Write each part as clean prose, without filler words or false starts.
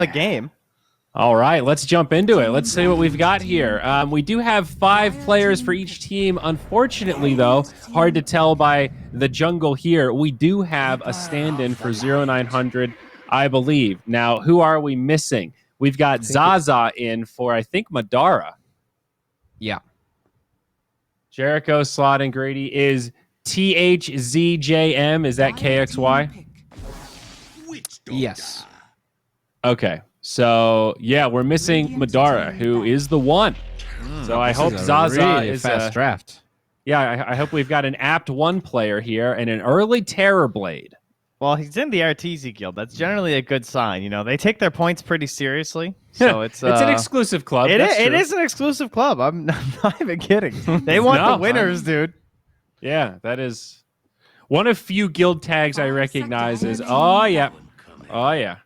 the game. All right, let's jump into it. Let's see what we've got here. We do have 5 players for each team. Unfortunately, though, hard to tell by the jungle here. We do have a stand-in for 0900, I believe. Now, who are we missing? We've got Zaza in for, I think, Madara. Yeah. Jericho, Slot, and Grady is THZJM. Is that KXY? Yes. Okay. So, yeah, we're missing Madara, who is the one. So I hope Zaza really is fast draft. Yeah, I hope we've got an apt 1 player here and an early Terror Blade. Well, he's in the RTZ guild. That's generally a good sign. You know, they take their points pretty seriously. So it's an exclusive club. It is an exclusive club. I'm not even kidding. They want the winners, dude. Yeah, that is one of few guild tags I recognize is, oh, yeah. Oh, yeah.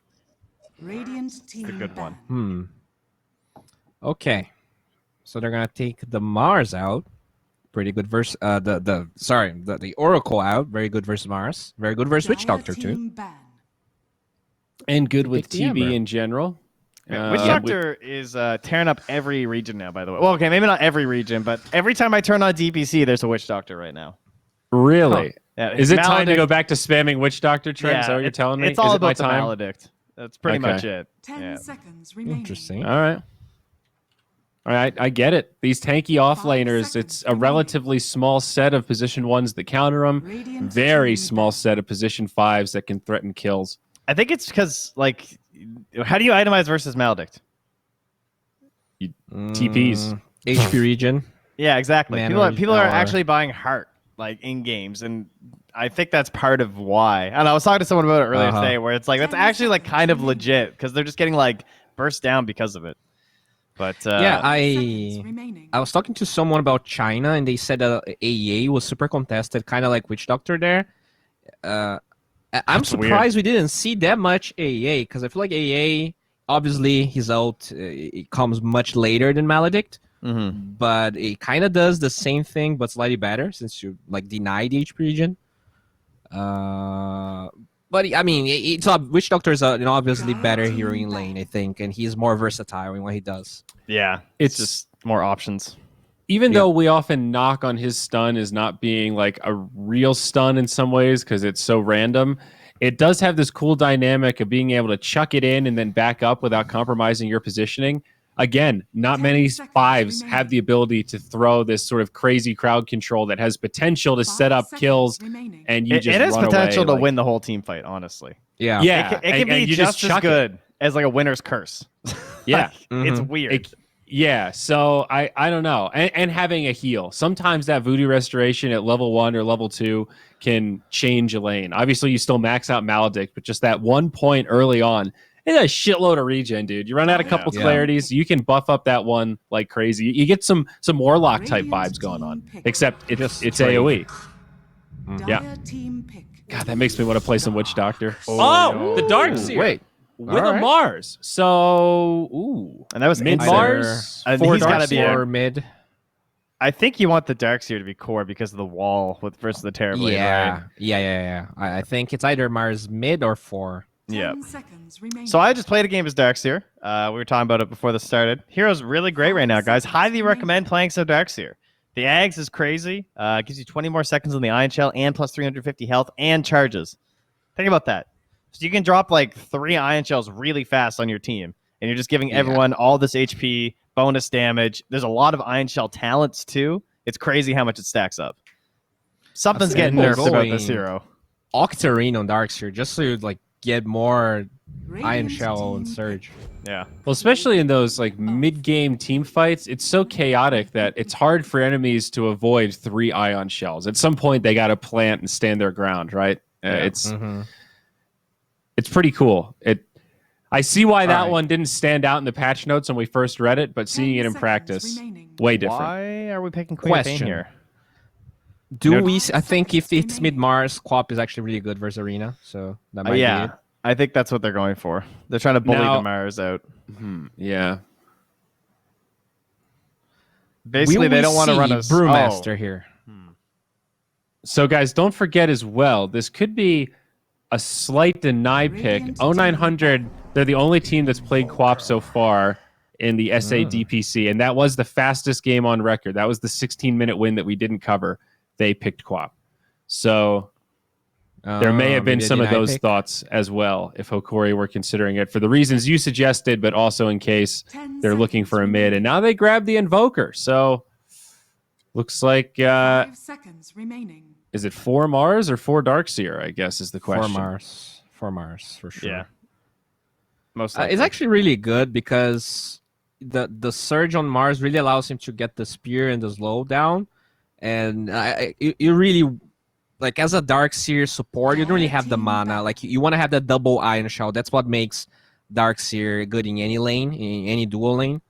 Radiant team a good one. Okay. So they're gonna take the Mars out. Pretty good verse. The Oracle out. Very good versus Mars. Very good versus Witch Doctor too. And good with Pick the TB Ember. in general. Witch Doctor is tearing up every region now, by the way. Well, okay, maybe not every region, but every time I turn on DPC, there's a Witch Doctor right now. Really? Huh. Yeah, is it time to Maledict- go back to spamming Witch Doctor trends? Is that what you're telling me? It's all is about it the my time? Maledict. That's pretty much it. 10 seconds remaining. Interesting. All right. All right, I get it. These tanky offlaners, it's a relatively small set of position 1s that counter them. Very small set of position 5s that can threaten kills. I think it's because, like, how do you itemize versus Maledict? TPs. HP region. Yeah, exactly. Mana People are or- actually buying heart, like, in games, and I think that's part of why. And I was talking to someone about it earlier today, where it's like, that's actually, like, kind of legit, because they're just getting, like, burst down because of it. But Yeah, Remaining. I was talking to someone about China, and they said that AEA was super contested, kind of like Witch Doctor there. I'm That's surprised we didn't see that much AEA, because I feel like AEA, obviously, his ult it comes much later than Maledict, but it kind of does the same thing, but slightly better, since you like deny the HP region. But I mean, Witch Doctor is an obviously better hero in lane, I think, and he's more versatile in what he does. yeah, it's just more options. Even though we often knock on his stun as not being like a real stun in some ways because it's so random, it does have this cool dynamic of being able to chuck it in and then back up without compromising your positioning. Again, not many 5s have the ability to throw this sort of crazy crowd control that has potential to set up kills, and you just It has run potential away, to win the whole team fight, honestly. Yeah. Yeah, It can be and you just as chuck it. good as, like, a winner's curse. Yeah. It's weird. Yeah, so I don't know. And having a heal. Sometimes that Voodoo Restoration at level 1 or level 2 can change a lane. Obviously, you still max out Maledict, but just that 1 point early on, it's a shitload of regen, dude. You run out a couple clarities, you can buff up that one like crazy. You get some Warlock-type vibes going on, except it's AoE. Yeah. God, that makes me want to play some Witch Doctor. Oh, the Darkseer. Wait. With a Mars. So, ooh. And that was mid-Mars. And For he's gotta be or mid. I think you want the Darkseer to be core because of the wall versus the Terrorblade, right? Yeah. I think it's either Mars mid or 4. Yeah. Seconds remaining. So I just played a game as Darkseer. We were talking about it before this started. Hero's really great right now, guys. Highly recommend playing some Darkseer. The Ags is crazy. Gives you 20 more seconds on the Iron Shell and plus 350 health and charges. Think about that. So you can drop like 3 Iron Shells really fast on your team, and you're just giving everyone all this HP, bonus damage. There's a lot of Iron Shell talents too. It's crazy how much it stacks up. Something's getting nerfed about this hero. Octarine on Darkseer, just so you'd like get more Iron Shell and Surge. Yeah. Well, especially in those like mid-game team fights, it's so chaotic that it's hard for enemies to avoid 3 Ion Shells. At some point, they got to plant and stand their ground, right? It's pretty cool. I see why that one didn't stand out in the patch notes when we first read it, but seeing it in practice, way different. Why are we picking Queen of Pain here? I think if it's mid-Mars, Quap is actually really good versus Arena, so that might be it. I think that's what they're going for. They're trying to bully the Mars out. Yeah. Basically, they don't want to run a Brewmaster here. So, guys, don't forget as well, this could be a slight deny pick. 0900 They're the only team that's played Quap so far in the SA DPC, and that was the fastest game on record. That was the 16-minute win that we didn't cover. They picked Quap. So there may have been some of those thoughts as well if Hokori were considering it for the reasons you suggested, but also in case they're looking for a mid. And now they grab the Invoker. So looks like 5 seconds remaining. is it 4 Mars or 4 Darkseer, I guess is the question. 4 Mars for sure. Yeah. Most It's actually really good because the surge on Mars really allows him to get the spear and the slow down, and you really like as a Darkseer support, you don't really have the mana. Like you want to have that double Iron Shell. That's what makes Darkseer good in any lane, in any dual lane.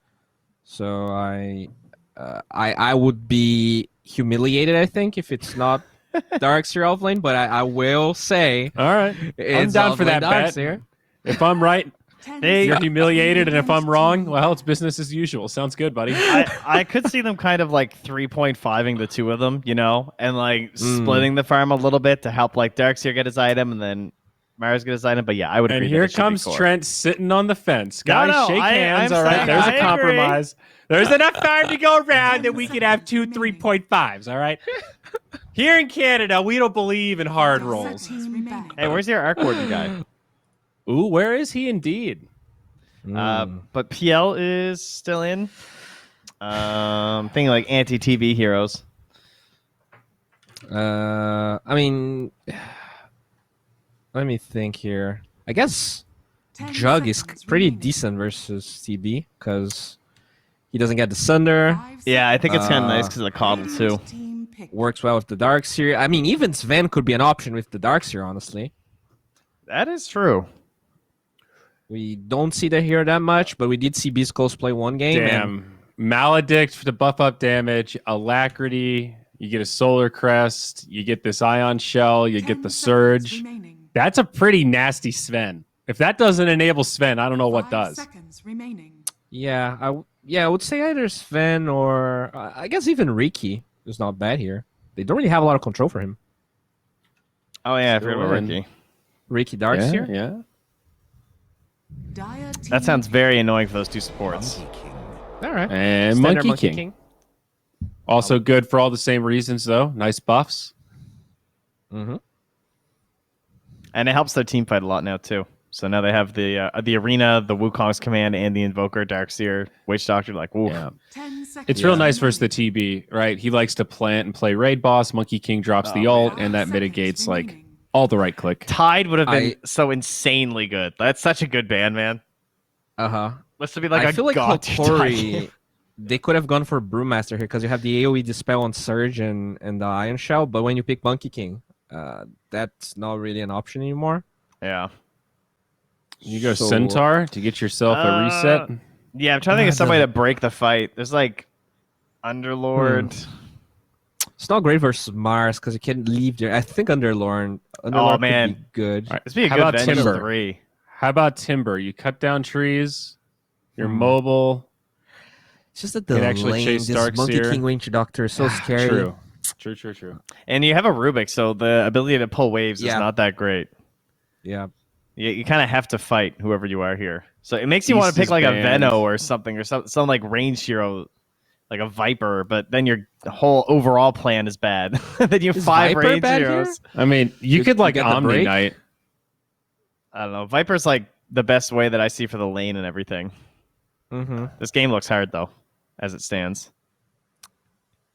So I would be humiliated, I think, if it's not Darkseer offlane. But I will say, All right, I'm down for that bet. If I'm right, you're humiliated, and if I'm wrong, well, it's business as usual. Sounds good, buddy. I could see them kind of like 3.5ing the two of them, and like splitting the farm a little bit to help like Darkseer get his item and then Mars get his item. But yeah, I would agree. And here comes Trent sitting on the fence. Guys, shake hands. All right, there's a compromise. There's enough time to go around that we could have 2 3.5s. All right. Here in Canada, we don't believe in hard rolls. Hey, where's your Arc Warden guy? Ooh, where is he indeed? But PL is still in. Thinking like anti-TV heroes. I mean, let me think here. I guess Jug is pretty decent versus TB because he doesn't get the Sunder. Yeah, I think it's kind of nice because of the Coddle too. Works well with the Darkseer. I mean, even Sven could be an option with the Darkseer, honestly. That is true. We don't see the hero that much, but we did see Beast Coast play one game. Damn. Maledict to buff up damage, Alacrity, you get a Solar Crest, you get this Ion Shell, you get the Surge. That's a pretty nasty Sven. If that doesn't enable Sven, I don't know what does. Yeah, I would say either Sven or I guess even Riki is not bad here. They don't really have a lot of control for him. Oh yeah, I forgot about Riki. Riki Darkseer? Yeah. That sounds very annoying for those two supports. All right. And Monkey King. Also good for all the same reasons, though. Nice buffs. Mm-hmm. And it helps their team fight a lot now, too. So now they have the Arena, the Wukong's Command, and the Invoker, Darkseer, Witch Doctor. Like, ooh. Yeah. It's real nice versus the TB, right? He likes to plant and play Raid Boss. Monkey King drops the ult, and that mitigates, like, all the right click. Tide would have been so insanely good. That's such a good ban, man. Uh-huh. Must be like I feel like Hokori, they could have gone for Brewmaster here because you have the AoE Dispel on Surge and the Iron Shell, but when you pick Monkey King, that's not really an option anymore. Yeah. You go Centaur to get yourself a reset? Yeah, I'm trying to think of some way to break the fight. There's like Underlord. It's not great versus Mars because you can't leave there. I think Underlord could be good. Right, this would be a good bench Timber? 3. How about Timber? You cut down trees, you're mobile. It's just that the lane, this Monkey King Witch Doctor is so scary. True. And you have a Rubik, so the ability to pull waves is not that great. Yeah. You kind of have to fight whoever you are here. So it makes you want to pick like a Venno or something, or some like ranged hero, like a Viper, but then your whole overall plan is bad. Then you have 5 ranged heroes. Here? I mean, you could like Omni Knight. I don't know. Viper's like the best way that I see for the lane and everything. Mm-hmm. This game looks hard though, as it stands.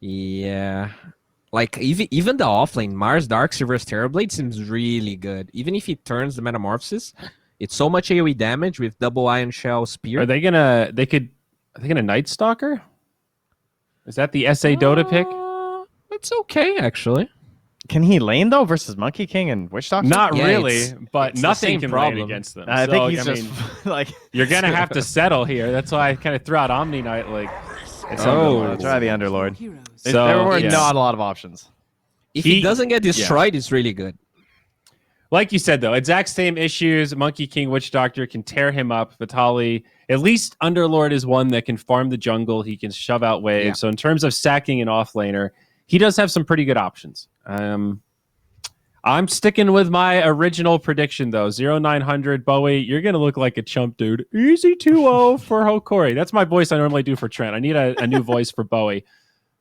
Yeah. Like, even the offlane, Mars Darkseer versus Terrorblade seems really good. Even if he turns the Metamorphosis, it's so much AoE damage with double Iron Shell Spear. Are they gonna Night Stalker? Is that the SA Dota pick? It's okay, actually. Can he lane though versus Monkey King and Witch Doctor? Not really, but nothing can lane against them. I think he's just like you're gonna have to settle here. That's why I kind of threw out Omni Knight. Like, I'll try the Underlord. So, there were not a lot of options. If he doesn't get destroyed, it's really good. Like you said, though, exact same issues. Monkey King, Witch Doctor can tear him up. Vitali, at least Underlord is one that can farm the jungle. He can shove out waves. Yeah. So in terms of sacking an offlaner, he does have some pretty good options. I'm sticking with my original prediction, though. 0900 Bowie, you're going to look like a chump, dude. Easy 2-0 for Hokori. That's my voice I normally do for Trent. I need a new voice for Bowie.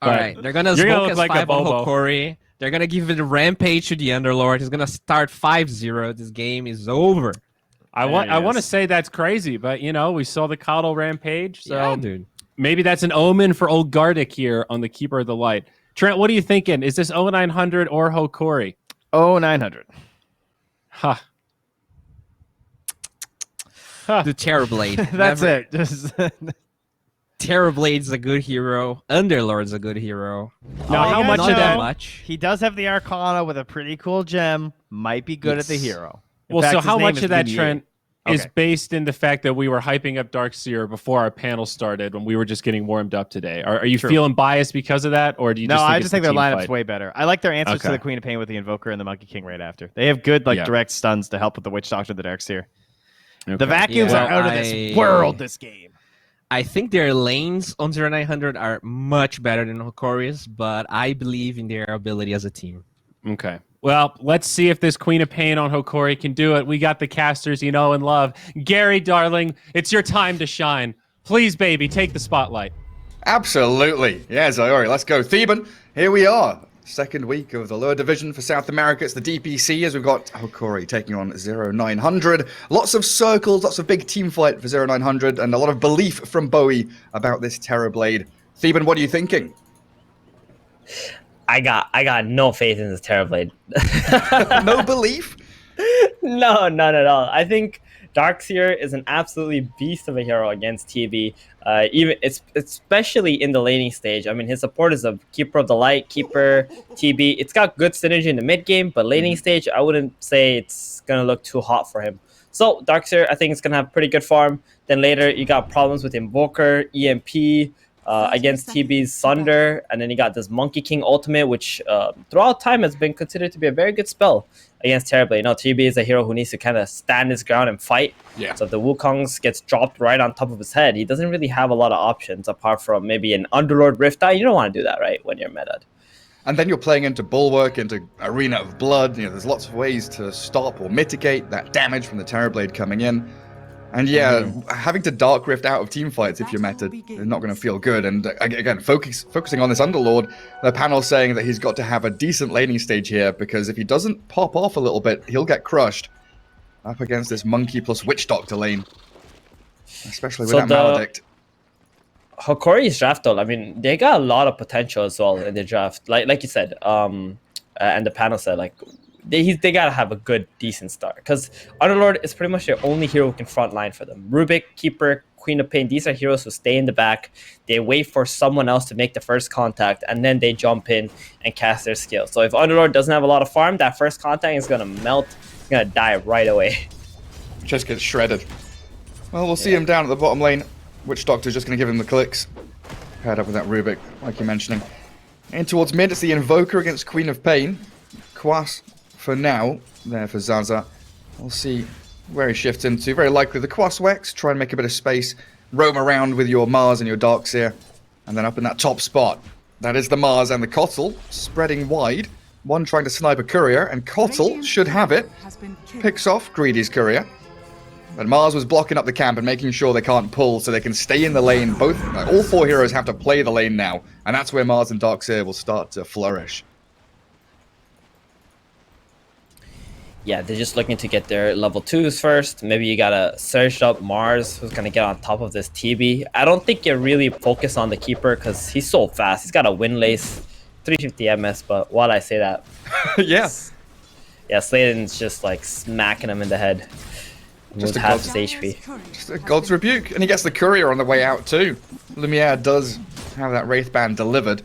All right, they're gonna you're gonna smoke look like a S5 on Bobo. Hokori. They're gonna give it a rampage to the Underlord. He's gonna start 5-0. This game is over. I want to say that's crazy, but we saw the Coddle rampage, so Yeah, dude. maybe that's an omen for old Gardic here on the Keeper of the Light. Trent, what are you thinking? Is this 0900 or Hokori? 0900. Huh. The Terrorblade. That's Never- it. Just Terrorblade's a good hero. Underlord's a good hero. Now, how much Not of that? much. he does have the Arcana with a pretty cool gem. Might be good at the Yes. hero. In Well, fact, so his how name much is of that, Minier. Trent, is Okay. based in the fact that we were hyping up Darkseer before our panel started when we were just getting warmed up today? Are you True. feeling biased because of that, or do you No, just think I it's just think the their team lineup's fight? way better. I like their answers to Okay. the Queen of Pain with the Invoker and the Monkey King right after. They have good Yeah. direct stuns to help with the Witch Doctor and the Darkseer. The Okay. vacuums Yeah. are out of this world this game. I think their lanes on 0900 are much better than Hokori's, but I believe in their ability as a team. Okay. Well, let's see if this Queen of Pain on Hokori can do it. We got the casters you know and love. Gary, darling, it's your time to shine. Please, baby, take the spotlight. Absolutely. Yeah, Zayori, let's go. Theban, here we are. Second week of the lower division for South America. It's the DPC as we've got Hokori taking on 0900. Lots of circles, lots of big team fight for 0900, and a lot of belief from Bowie about this Terrorblade. Theban, what are you thinking? I got no faith in this Terrorblade. No belief? No, none at all. I think Darkseer is an absolutely beast of a hero against TB. Especially in the laning stage. I mean, his support is a Keeper of the Light, Keeper, TB. It's got good synergy in the mid game, but laning stage, I wouldn't say it's gonna look too hot for him. So Darkseer, I think it's gonna have pretty good farm. Then later, you got problems with Invoker, EMP. Against TB's Sunder, and then you got this Monkey King ultimate, which throughout time has been considered to be a very good spell against Terrorblade. You know, TB is a hero who needs to kind of stand his ground and fight. Yeah. So if the Wukongs gets dropped right on top of his head, he doesn't really have a lot of options apart from maybe an Underlord Rift Eye. You don't want to do that, right, when you're meta. And then you're playing into Bulwark, into Arena of Blood. There's lots of ways to stop or mitigate that damage from the Terrorblade coming in. And yeah, having to Dark Rift out of team fights if you're meta is not going to feel good. And again, focusing on this Underlord, the panel's saying that he's got to have a decent laning stage here, because if he doesn't pop off a little bit, he'll get crushed up against this Monkey plus Witch Doctor lane. Especially with So that Maledict. Hokori's draft, though, I mean, they got a lot of potential as well in their draft. Like you said, and the panel said, like, they gotta have a good, decent start, because Underlord is pretty much their only hero who can front line for them. Rubik, Keeper, Queen of Pain, these are heroes who stay in the back. They wait for someone else to make the first contact, and then they jump in and cast their skill. So if Underlord doesn't have a lot of farm, that first contact is gonna melt. He's gonna die right away. Just gets shredded. Well, we'll see him down at the bottom lane. Witch Doctor's just going to give him the clicks. Paired up with that Rubik, like you're mentioning. In towards mid, it's the Invoker against Queen of Pain. Quas, for now, there for Zaza. We'll see where he shifts into. Very likely the Quas Wex. Try and make a bit of space. Roam around with your Mars and your Darkseer. And then up in that top spot, that is the Mars and the Kotl, spreading wide. One trying to snipe a Courier, and Kotl should have it. Picks off Greedy's Courier. But Mars was blocking up the camp and making sure they can't pull so they can stay in the lane. All four heroes have to play the lane now, and that's where Mars and Darkseer will start to flourish. Yeah, they're just looking to get their level 2s first. Maybe you gotta search up Mars, who's gonna get on top of this TB. I don't think you really focus on the Keeper because he's so fast. He's got a Windlace, 350 MS, but while I say that, Yeah. yeah, Sladen's just like smacking him in the head. Just With a half god- his HP. Just a God's Rebuke. And he gets the Courier on the way out too. Lumiere does have that Wraith Band delivered.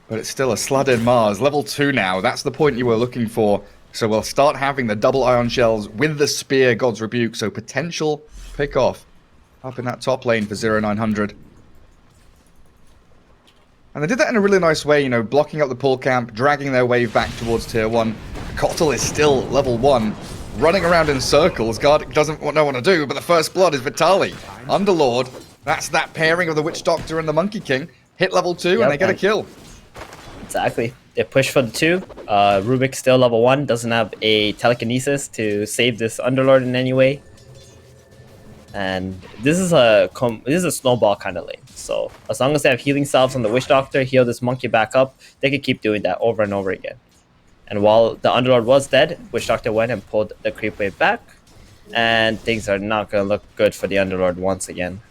But it's still a Slud-in Mars. Level 2 now. That's the point you were looking for. So we'll start having the double Ion Shells with the Spear God's Rebuke. So potential pick off up in that top lane for 0900. And they did that in a really nice way, blocking up the pull camp, dragging their wave back towards tier 1. Kotl is still level 1. Running around in circles, Gardic doesn't know what to do, but the first blood is Vitali. Underlord, that's that pairing of the Witch Doctor and the Monkey King. Hit level 2 and they get a kill. Exactly. They push for the 2. Rubik still level 1, doesn't have a telekinesis to save this Underlord in any way. And this is a snowball kind of lane. So as long as they have healing salves on the Witch Doctor, heal this monkey back up, they could keep doing that over and over again. And while the Underlord was dead, Witch Doctor went and pulled the creep wave back. And things are not going to look good for the Underlord once again.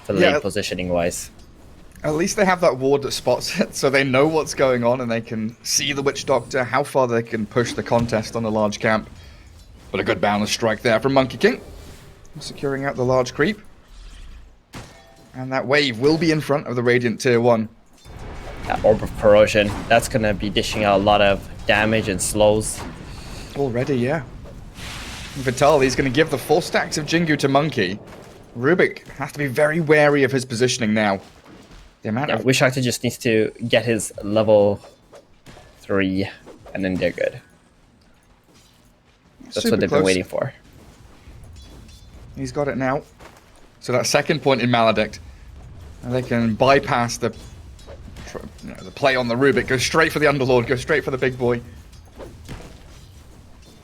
For lane positioning wise. At least they have that ward that spots it, so they know what's going on and they can see the Witch Doctor, how far they can push the contest on the large camp. But a good balance strike there from Monkey King. Securing out the large creep. And that wave will be in front of the Radiant Tier 1. That Orb of Corrosion, that's going to be dishing out a lot of damage and slows. Already, yeah. Vitali's going to give the full stacks of Jingu to Monkey. Rubik has to be very wary of his positioning now. The amount of... Witch Doctor just needs to get his level 3, and then they're good. That's what they've been waiting for. He's got it now. So that second point in Maledict, and they can bypass the play on the Rubik, go straight for the Underlord, go straight for the big boy.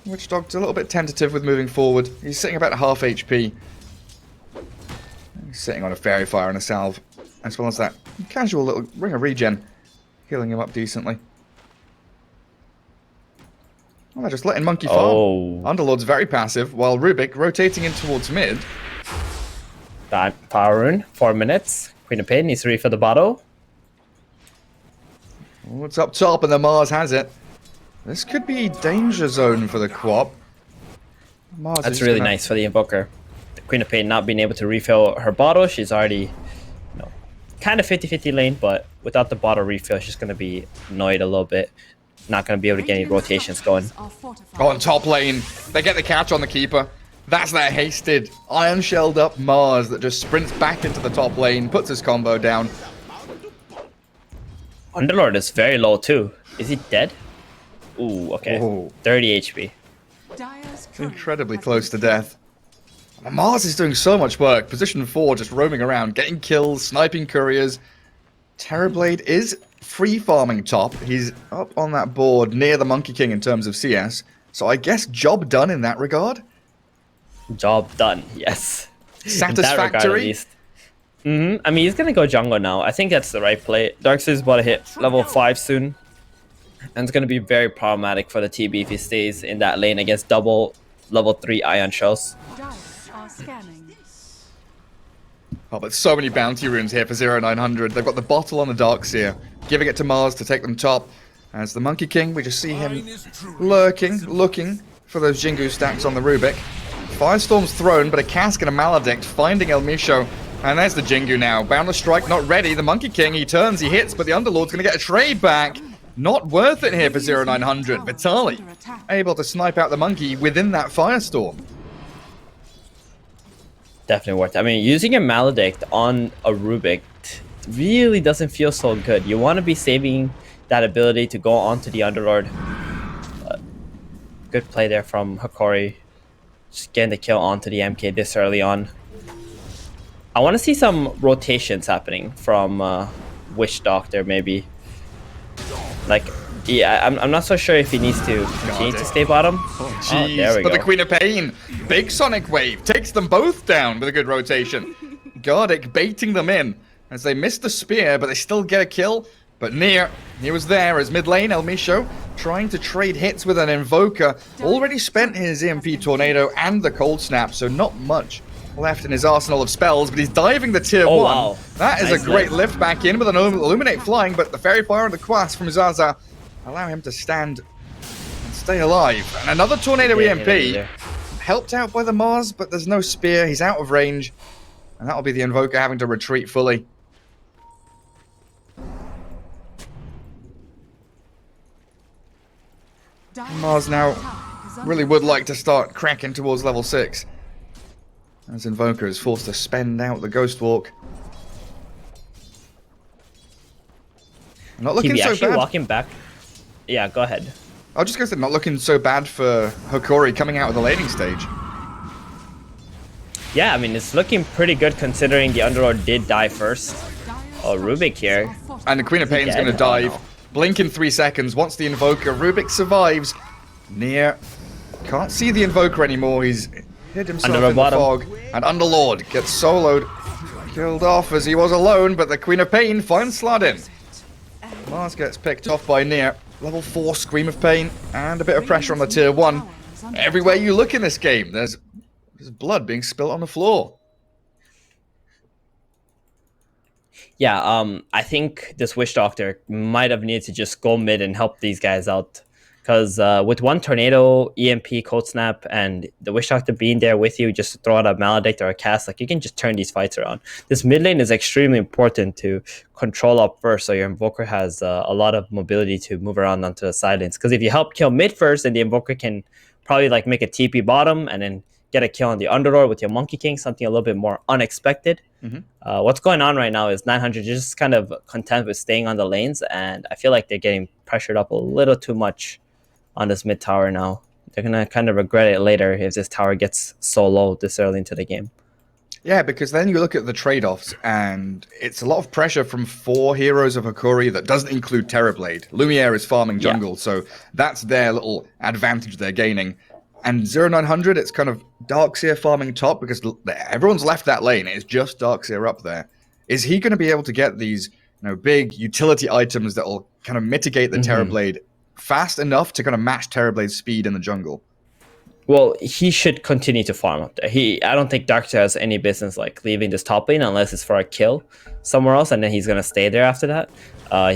Witch Doctor's a little bit tentative with moving forward. He's sitting about half HP. He's sitting on a Fairy Fire and a Salve, as well as that casual little Ring of Regen, healing him up decently. Well, they're just letting Monkey farm. Underlord's very passive, while Rubik rotating in towards mid. That Power Rune, 4 minutes. Queen of Pain needs to refill the bottle. Oh, it's up top and the Mars has it. This could be danger zone for the Quap. Mars That's really nice for the Invoker. The Queen of Pain not being able to refill her bottle. She's already, kind of 50-50 lane, but without the bottle refill, she's going to be annoyed a little bit. Not going to be able to get any rotations going. On top lane, they get the catch on the Keeper. That's that hasted, iron shelled up Mars that just sprints back into the top lane, puts his combo down. Underlord is very low too. Is he dead? Ooh, okay. Ooh. 30 HP. Incredibly close to death. Mars is doing so much work. Position 4, just roaming around, getting kills, sniping couriers. Terrorblade is free farming top. He's up on that board near the Monkey King in terms of CS. So I guess job done in that regard? Job done, yes. Satisfactory? I mean, he's going to go jungle now. I think that's the right play. Darkseid's about to hit level 5 soon. And it's going to be very problematic for the TB if he stays in that lane against double level 3 ion shells. Oh, but so many bounty runes here for 0900. They've got the bottle on the Darkseer, giving it to Mars to take them top. As the Monkey King, we just see him lurking, looking for those Jingu stacks on the Rubik. Firestorm's thrown, but a Cask and a Maledict finding El Misho. And there's the Jingu now. Boundless Strike not ready. The Monkey King, he turns, he hits, but the Underlord's going to get a trade back. Not worth it here for 0900. Vitali able to snipe out the Monkey within that Firestorm. Definitely worth it. I mean, using a Maledict on a Rubik really doesn't feel so good. You want to be saving that ability to go onto the Underlord. Good play there from Hokori. Just getting the kill onto the MK this early on. I want to see some rotations happening from Witch Doctor, maybe. Like, yeah, I'm not so sure if he needs to continue to stay bottom. Jeez, there we but go. the Queen of Pain, big Sonic Wave, takes them both down with a good rotation. Gardic baiting them in as they miss the spear, but they still get a kill. But he was there as mid lane, El Misho, trying to trade hits with an Invoker. Already spent his EMP Tornado and the Cold Snap, so not much left in his arsenal of spells, but he's diving the tier 1. Wow. That is Nice a great lift. lift back in with an Illuminate flying, but the Fairy Fire and the Quas from Zaza allow him to stand and stay alive. And another Tornado EMP, helped out by the Mars, but there's no spear, he's out of range. And that'll be the Invoker having to retreat fully. Mars now really would like to start cracking towards level 6. As Invoker is forced to spend out the Ghost Walk. Not looking TB so actually bad. walking back. Yeah, go ahead. I was just going to say, not looking so bad for Hokori coming out of the laning stage. Yeah, I mean, it's looking pretty good considering the Underlord did die first. Oh, Rubik here. And the Queen of Pain's dead? going to dive. Oh, no. Blink in 3 seconds. Once the Invoker, Rubik survives. Near can't see the Invoker anymore. He's hid himself Under the in the bottom. fog. And Underlord gets soloed. Killed off as he was alone, but the Queen of Pain finds Sladin. Mars gets picked off by Near. Level 4 Scream of Pain, and a bit of pressure on the tier 1. Everywhere you look in this game, there's blood being spilt on the floor. Yeah, I think this Witch Doctor might have needed to just go mid and help these guys out. Because with one Tornado, EMP, Cold Snap, and the Witch Doctor being there with you just to throw out a Maledict or a cast, like you can just turn these fights around. This mid lane is extremely important to control up first, so your Invoker has a lot of mobility to move around onto the side lanes. Because if you help kill mid first, then the Invoker can probably like make a TP bottom and then get a kill on the Underlord with your Monkey King, something a little bit more unexpected. What's going on right now is 900 just kind of content with staying on the lanes, and I feel like they're getting pressured up a little too much on this mid tower now. They're gonna kind of regret it later if this tower gets so low this early into the game. Yeah, because then you look at the trade-offs, and it's a lot of pressure from 4 heroes of Hokori that doesn't include Terrorblade. Lumiere is farming jungle, so that's their little advantage they're gaining. And 0900, it's kind of Darkseer farming top, because everyone's left that lane. It's just Darkseer up there. Is he going to be able to get these big utility items that will kind of mitigate the Terrorblade fast enough to kind of match Terrorblade's speed in the jungle? Well, he should continue to farm up there. I don't think Darkseer has any business like leaving this top lane unless it's for a kill somewhere else, and then he's gonna stay there after that.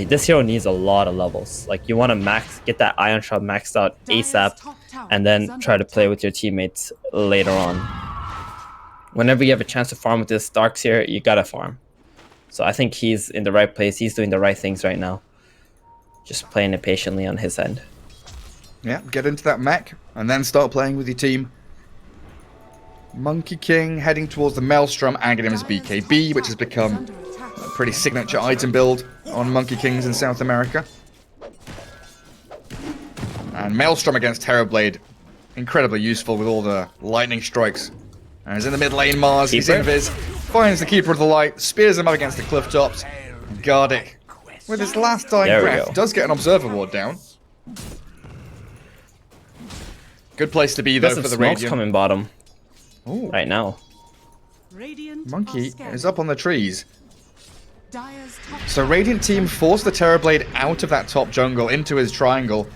This hero needs a lot of levels. Like you want to get that Ion Shot maxed out ASAP, and then try to play with your teammates later on. Whenever you have a chance to farm with this Darkseer, you gotta farm. So I think he's in the right place. He's doing the right things right now. Just playing it patiently on his end. Yeah, get into that mech, and then start playing with your team. Monkey King heading towards the Maelstrom, adding him as BKB, which has become a pretty signature item build on Monkey Kings in South America. And Maelstrom against Terrorblade, incredibly useful with all the lightning strikes. And he's in the mid lane, Mars, he's invis, finds the Keeper of the Light, spears him up against the cliff tops. And Gardic, with his last dying breath, does get an Observer Ward down. Good place to be, though, for the Radiant. Coming bottom. Ooh. Right now. Monkey is up on the trees. So Radiant team forced the Terrorblade out of that top jungle into his triangle.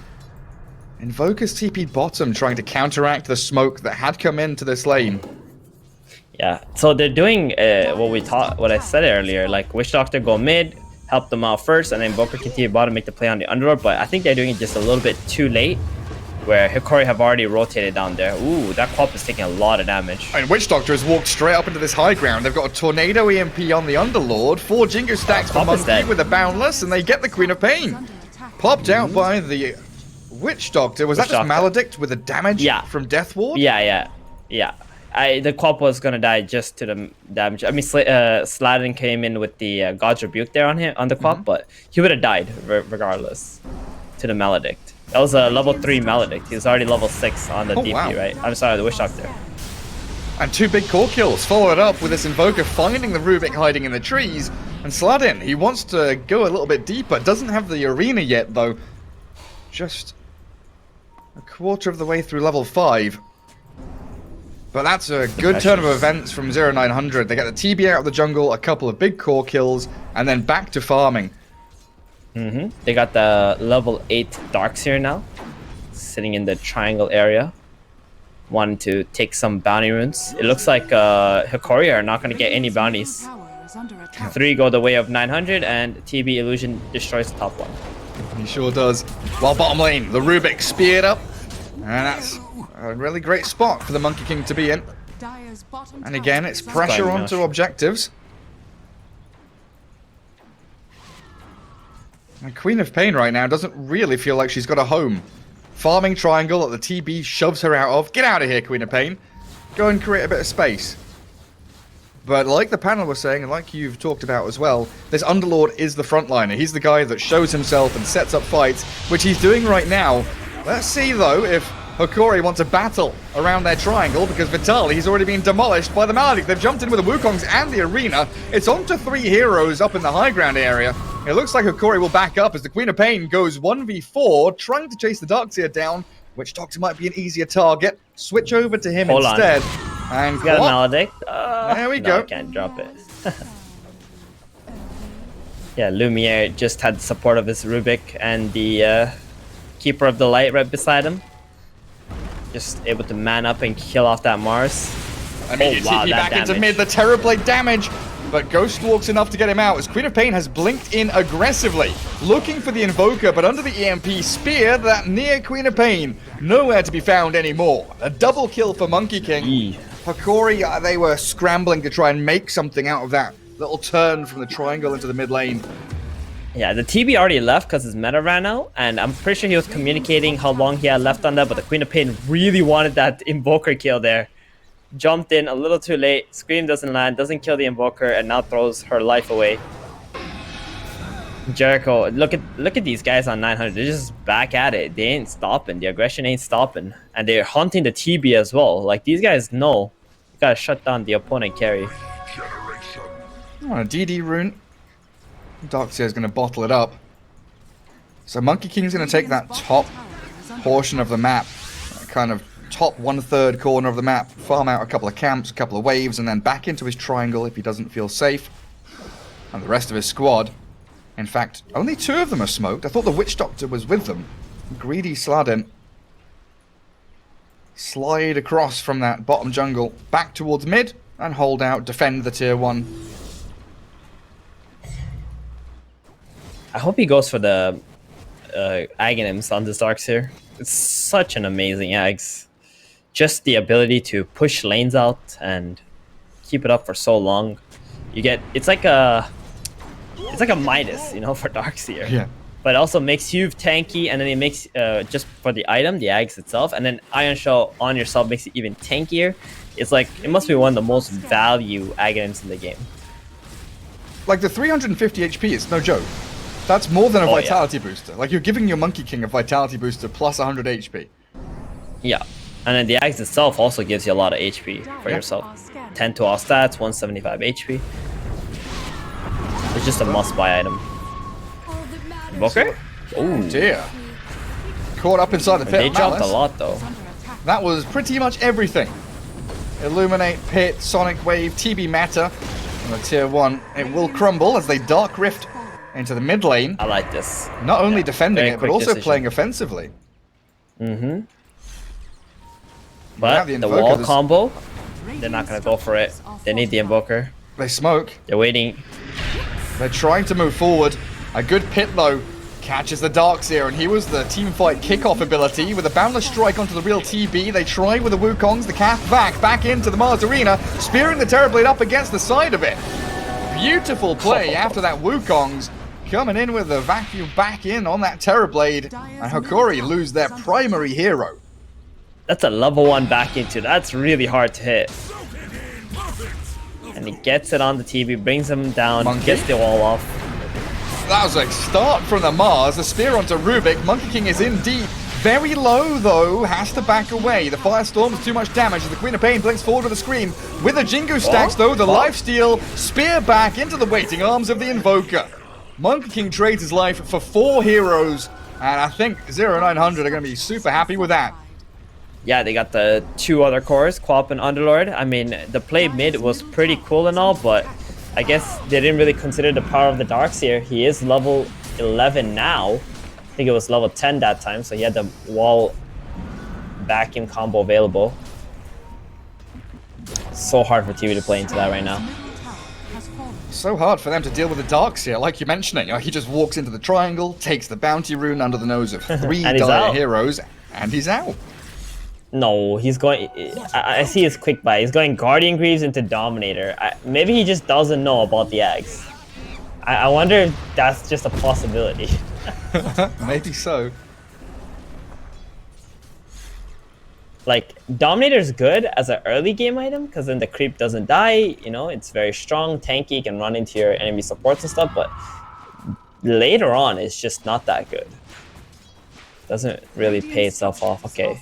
Invoker's TP bottom, trying to counteract the smoke that had come into this lane. Yeah, so they're doing what I said earlier, like Witch Doctor go mid, help them out first, and then Invoker can TP bottom, make the play on the Underlord, but I think they're doing it just a little bit too late, where Hokori have already rotated down there. Ooh, that Quap is taking a lot of damage. And Witch Doctor has walked straight up into this high ground. They've got a Tornado EMP on the Underlord, 4 Jingo stacks for Monkey with a Boundless, and they get the Queen of Pain. Popped out by the Witch Doctor. Was that just Maledict with a damage from Death Ward? Yeah. The Quap was gonna die just to the damage. I mean, Sladin came in with the God's Rebuke there on the Quap, but he would have died regardless to the Maledict. That was a level 3 Maledict. He was already level 6 on the DP, right? I'm sorry, the Witch Doctor. And 2 big core kills, followed up with this Invoker finding the Rubik hiding in the trees. And Sladin, he wants to go a little bit deeper. Doesn't have the arena yet, though. Just a quarter of the way through level 5. But that's a good turn of events from 0900. They get the TB out of the jungle, a couple of big core kills, and then back to farming. They got the level 8 Darkseer now, sitting in the triangle area, wanting to take some bounty runes. It looks like Hokori are not going to get any bounties. 3 go the way of 900, and TB Illusion destroys the top one. He sure does. While bottom lane, the Rubik speared up, and that's a really great spot for the Monkey King to be in. And again, it's pressure onto objectives. And Queen of Pain right now doesn't really feel like she's got a home. Farming triangle that the TB shoves her out of. Get out of here, Queen of Pain. Go and create a bit of space. But like the panel was saying, and like you've talked about as well, this Underlord is the frontliner. He's the guy that shows himself and sets up fights, which he's doing right now. Let's see, though, if Hokori wants a battle around their triangle, because Vital, he's already been demolished by the Maledict. They've jumped in with the Wukongs and the arena. It's on to 3 heroes up in the high ground area. It looks like Hokori will back up as the Queen of Pain goes 1v4, trying to chase the Darkseer down. Witch Doctor might be an easier target. Switch over to him Hold on. instead. And Got a what? Maledict. There we no, go. I can't drop it. Yeah, Lumiere just had the support of his Rubik and the Keeper of the Light right beside him. Just able to man up and kill off that Mars. Immediate wow, TP that back into damage. mid, the Terrorblade damage. But Ghost walks enough to get him out as Queen of Pain has blinked in aggressively, looking for the Invoker, but under the EMP spear, that near Queen of Pain, nowhere to be found anymore. A double kill for Monkey King. Yee. Hokori, they were scrambling to try and make something out of that little turn from the triangle into the mid lane. Yeah, the TB already left because his meta ran out, and I'm pretty sure he was communicating how long he had left on that, but the Queen of Pain really wanted that Invoker kill there. Jumped in a little too late, Scream doesn't land, doesn't kill the Invoker, and now throws her life away. Jericho, look at these guys on 900, they're just back at it. They ain't stopping, the aggression ain't stopping. And they're hunting the TB as well. Like, these guys know you gotta shut down the opponent carry. On a DD rune. Darkseer is going to bottle it up. So Monkey King's going to take that top portion of the map, that kind of top 1/3 corner of the map, farm out a couple of camps, a couple of waves, and then back into his triangle if he doesn't feel safe. And the rest of his squad, in fact, only 2 of them are smoked. I thought the Witch Doctor was with them. Greedy Sladin. Slide across from that bottom jungle, back towards mid, and hold out, defend the tier 1. I hope he goes for the Aghanims on this Darkseer. It's such an amazing Ags. Just the ability to push lanes out and keep it up for so long. You get it's like a Midas, you know, for Darkseer. Yeah. But it also makes you tanky, and then it makes just for the item, the Ags itself, and then Iron Shell on yourself makes it even tankier. It's like it must be one of the most value Aghanims in the game. Like the 350 HP is no joke. That's more than a Oh, yeah. vitality booster. Like you're giving your Monkey King a vitality booster plus 100 HP. Yeah, and then the Axe itself also gives you a lot of HP for yourself. 10 to all stats, 175 HP. It's just a must-buy item. Invoker? Oh dear. Caught up inside the pit. They of dropped a Malice. lot though. That was pretty much everything. Illuminate, Pit, Sonic Wave, TB Meta. And the tier 1, it will crumble as they Dark Rift into the mid lane. I like this. Not only defending very it, but quick also decision. playing offensively. Mm-hmm. Without But the the Invoker, wall there's- combo, they're not gonna go for it. They need the Invoker. They smoke. They're waiting. They're trying to move forward. A good Pit though catches the Darkseer, and he was the teamfight kickoff ability with a boundless strike onto the real TB. They try with the Wukongs, the Cath back into the Mars Arena, spearing the Terrorblade up against the side of it. Beautiful play after that Wukongs, coming in with the vacuum back in on that Terrorblade, and Hokori lose their primary hero. That's a level 1 back into. That's really hard to hit. And he gets it on the TB, brings him down, Monkey. gets the wall off. That was a start from the Mars, the spear onto Rubik. Monkey King is in deep. Very low, though, has to back away. The Firestorm is too much damage as the Queen of Pain blinks forward with a scream. With the Jingu stacks, though, the lifesteal, spear back into the waiting arms of the Invoker. Monkey King trades his life for 4 heroes, and I think 0900 are going to be super happy with that. Yeah, they got the 2 other cores, Quap and Underlord. I mean, the play mid was pretty cool and all, but I guess they didn't really consider the power of the Darkseer. He is level 11 now. I think it was level 10 that time, so he had the wall vacuum combo available. So hard for TV to play into that right now. So hard for them to deal with the Darkseer, like you're mentioning. He just walks into the triangle, takes the bounty rune under the nose of 3 And he's dire out. heroes, and he's out. No, he's going... I see his quick buy. He's going Guardian Greaves into Dominator. Maybe he just doesn't know about the Ags. I wonder if that's just a possibility. Maybe so. Like, Dominator's good as an early game item, because then the creep doesn't die, you know, it's very strong, tanky, can run into your enemy supports and stuff, but later on, it's just not that good. Doesn't really pay itself off. Okay,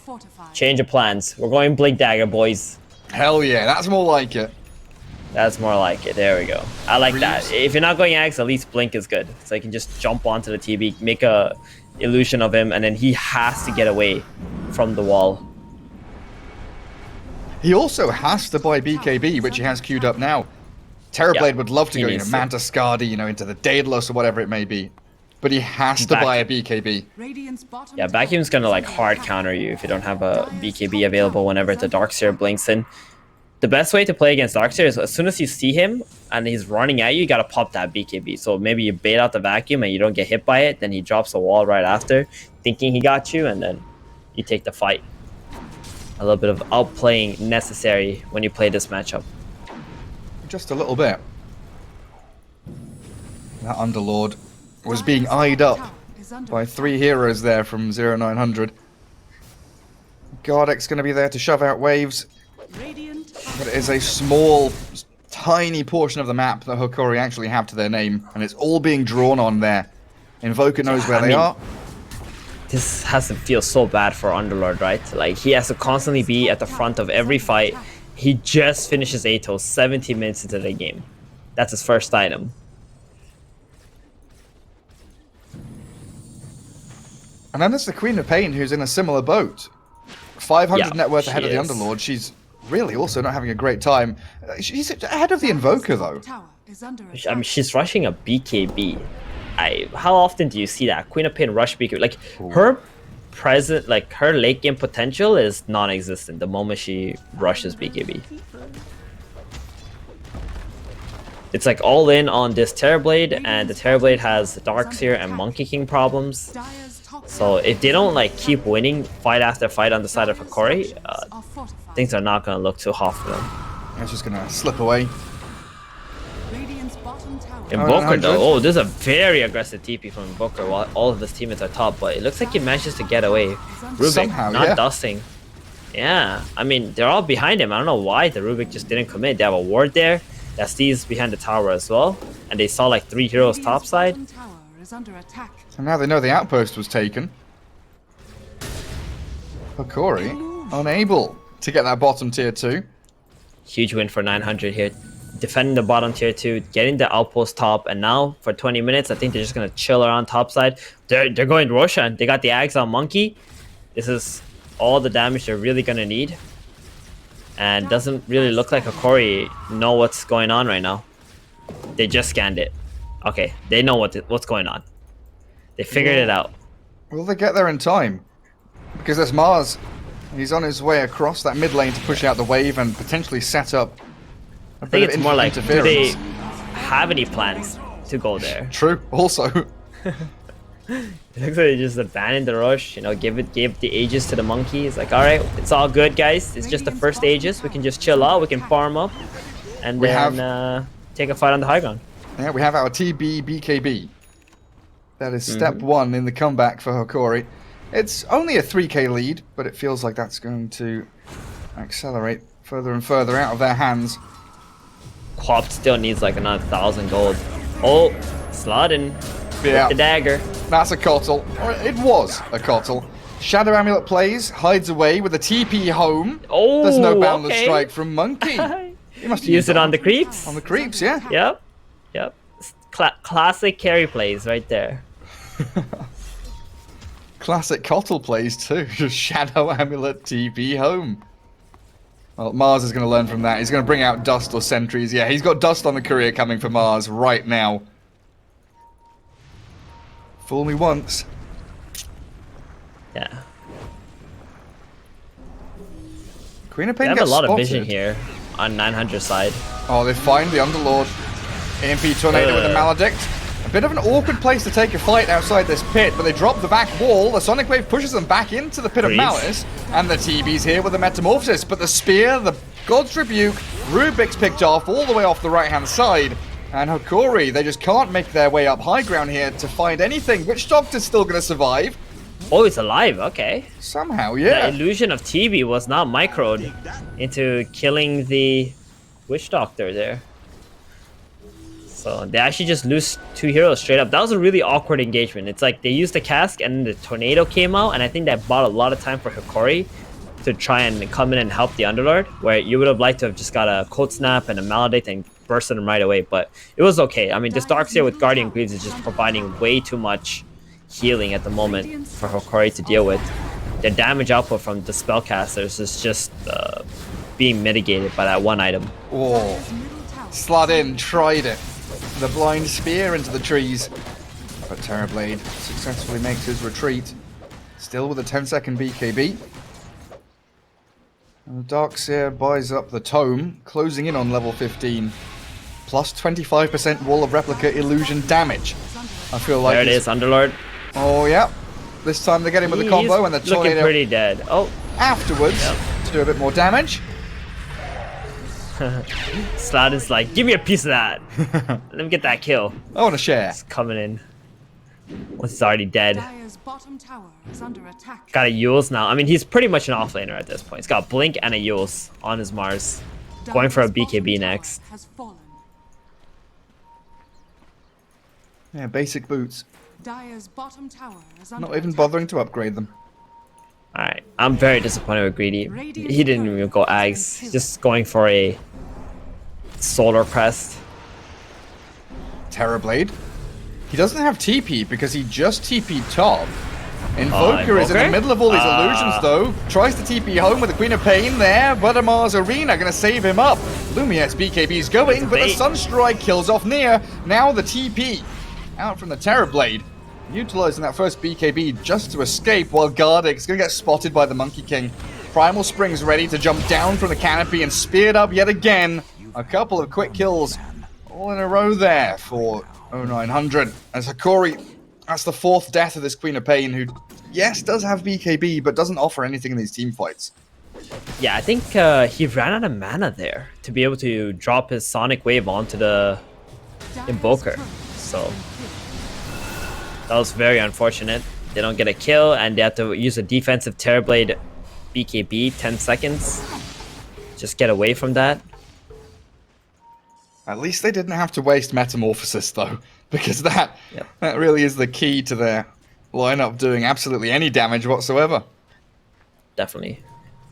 change of plans. We're going Blink Dagger, boys. Hell yeah, that's more like it. That's more like it. There we go. I like that. If you're not going Axe, at least Blink is good. So you can just jump onto the TB, make a illusion of him, and then he has to get away from the wall. He also has to buy BKB, which he has queued up now. Terrorblade would love to he go, needs to. Manta Skadi, into the Daedalus or whatever it may be. But he has to buy a BKB. Yeah, Vacuum's gonna like hard counter you if you don't have a BKB available whenever the Darkseer blinks in. The best way to play against Darkseer is as soon as you see him and he's running at you, you gotta pop that BKB. So maybe you bait out the Vacuum and you don't get hit by it, then he drops a wall right after, thinking he got you, and then you take the fight. A little bit of outplaying necessary when you play this matchup. Just a little bit. That Underlord was being eyed up by 3 heroes there from 0900. Gardeck's going to be there to shove out waves. But it is a small, tiny portion of the map that Hokori actually have to their name. And it's all being drawn on there. Invoker knows where they are. This has to feel so bad for Underlord, right? Like, he has to constantly be at the front of every fight. He just finishes Atos 17 minutes into the game. That's his first item. And then there's the Queen of Pain, who's in a similar boat. 500 net worth ahead of the is. Underlord. She's really also not having a great time. She's ahead of the Invoker, though. I mean, she's rushing a BKB. How often do you see that? Queen of Pain rush BKB. Like, her her late game potential is non-existent the moment she rushes BKB. It's like all in on this Terrorblade, and the Terrorblade has Darkseer and Monkey King problems. So if they don't like keep winning fight after fight on the side of Hokori, things are not going to look too hot for them. It's just going to slip away. Invoker though, oh, this is a very aggressive TP from Invoker while all of his teammates are top, but it looks like he manages to get away. Rubik, Somehow, not dusting. Yeah, I mean, they're all behind him. I don't know why the Rubik just didn't commit. They have a ward there. That Steve's behind the tower as well. And they saw like 3 heroes topside. And now they know the outpost was taken. Hokori unable to get that bottom tier 2. Huge win for 900 here. Defending the bottom tier 2, getting the outpost top, and now for 20 minutes, I think they're just gonna chill around topside. They're going Roshan. They got the Ags on Monkey. This is all the damage they're really gonna need. And doesn't really look like Hokori know what's going on right now. They just scanned it. Okay, they know what's going on. They figured it out. Will they get there in time? Because there's Mars. He's on his way across that mid lane to push out the wave and potentially set up a I bit think of it's more like, do they interference. have any plans to go there? True, also. It looks like they just abandoned the rush, gave the Aegis to the monkey. It's like, alright, it's all good, guys. It's just the first Aegis. We can just chill out, we can farm up, and then take a fight on the high ground. Yeah, we have our TB BKB. That is step 1 in the comeback for Hokori. It's only a 3k lead, but it feels like that's going to accelerate further and further out of their hands. Quap still needs like another 1,000 gold. Oh, Sladin with the dagger. That's a Kotl. Or it was a Kotl. Shadow Amulet plays, hides away with a TP home. Oh, there's no boundless okay. strike from Monkey. He must Use it on the creeps. On the creeps, yeah. Yep. Classic carry plays right there. Classic Kotl plays too. Just Shadow Amulet TP home. Well, Mars is going to learn from that. He's going to bring out Dust or Sentries. Yeah, he's got Dust on the courier coming for Mars right now. Fool me once. Yeah. Queen of They Pain have a gets lot of spotted. vision here on 900 side. Oh, they find the Underlord. EMP Tornado with a Maledict. A bit of an awkward place to take a fight outside this pit, but they drop the back wall. The Sonic Wave pushes them back into the Pit of Malice, and the TB's here with the Metamorphosis. But the Spear, the God's Rebuke, Rubik's picked off all the way off the right-hand side. And Hokori, they just can't make their way up high ground here to find anything. Witch Doctor's still going to survive. Oh, it's alive. Okay. Somehow, yeah. The illusion of TB was not microed into killing the Witch Doctor there. So they actually just lose 2 heroes straight up. That was a really awkward engagement. It's like they used the cask and the tornado came out, and I think that bought a lot of time for Hokori to try and come in and help the Underlord, where you would have liked to have just got a Cold Snap and a Maledict and bursted him right away, but it was okay. I mean, this Darkseer with Guardian Greaves is just providing way too much healing at the moment for Hokori to deal with. The damage output from the spellcasters is just being mitigated by that one item. Oh, Sladin tried it. The blind spear into the trees. But Terrorblade successfully makes his retreat. Still with a 10-second BKB. And the Darkseer buys up the tome, closing in on level 15. Plus 25% wall of replica illusion damage. I feel like There it is, Underlord. Oh yeah. This time they're getting with the combo and the looking tornado pretty dead. Oh, afterwards to do a bit more damage. Sladin's like, give me a piece of that. Let me get that kill. I want to share. It's coming in. Once he's already dead. Dire's bottom tower is under attack. Got a Yules now. I mean, he's pretty much an offlaner at this point. He's got Blink and a Yules on his Mars. Going for a Dire's bottom BKB tower next. has fallen. Yeah, basic boots. Dire's bottom tower is under Not even attack. bothering to upgrade them. Alright, I'm very disappointed with Greedy. He didn't even go Ags. He's just going for a Solar Crest. Terrorblade. He doesn't have TP because he just TP'd top. Invoker is in the Invoker? middle of all these illusions though. Tries to TP home with the Queen of Pain there. Buttermars Arena gonna save him up. Lumier's BKB's going, but the bait. Sunstrike kills off Nier. Now the TP. Out from the Terrorblade. Utilizing that first BKB just to escape while Gardeck's gonna get spotted by the Monkey King. Primal Spring's ready to jump down from the canopy and speared up yet again. A couple of quick kills all in a row there for 0900. As Hokori, that's the fourth death of this Queen of Pain, who, yes, does have BKB, but doesn't offer anything in these team fights. Yeah, I think he ran out of mana there to be able to drop his Sonic Wave onto the Dire's Invoker. turret has So been killed. that was very unfortunate. They don't get a kill, and they have to use a defensive Terrorblade BKB 10 seconds. Just get away from that. At least they didn't have to waste Metamorphosis, though, because that Yep. that really is the key to their lineup doing absolutely any damage whatsoever. Definitely.